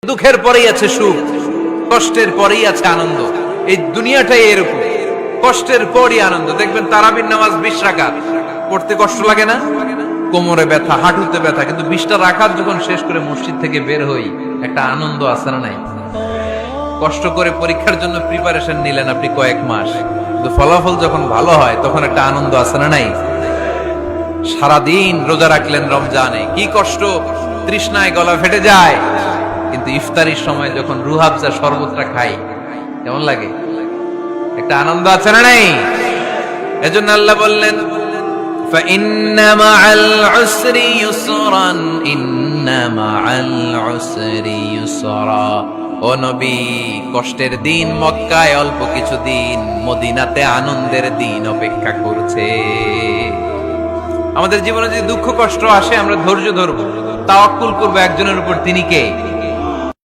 দুঃখের পরেই আছে সুখ, কষ্টের পরেই আছে আনন্দ। এই দুনিয়াটাই এরকম, কষ্টের পরই আনন্দ। দেখবেন তারাবির নামাজ 20 রাকাত পড়তে কষ্ট লাগে না? কোমরে ব্যথা, হাঁটুতে ব্যথা, কিন্তু 20টা রাকাত যখন শেষ করে মসজিদ থেকে বের হই, একটা আনন্দ আছে না নাই? কষ্ট করে পরীক্ষার জন্য প্রিপারেশন নিলেন আপনি কয়েক মাস, কিন্তু ফলাফল যখন ভালো হয় তখন একটা আনন্দ আছে না নাই? সারাদিন রোজা রাখলেন রমজানে, কি কষ্ট, তৃষ্ণায় গলা ফেটে যায়, কিন্তু ইফতারির সময় যখন রুহাবজা শরবতটা খাই কেমন লাগে? একটা আনন্দ আছে না নাই? এজন্য আল্লাহ বললেন ফাইন্না মাআল উসরি ইউসরান, ইন্না মাআল উসরি ইউসরা। ও নবী, কষ্টের দিন মক্কায় অল্প কিছু দিন, মদিনাতে আনন্দের দিন অপেক্ষা করছে। আমাদের জীবনে যদি দুঃখ কষ্ট আসে, আমরা ধৈর্য ধরবো, তাওয়াক্কুল করবো একজনের উপর, তিনি কে?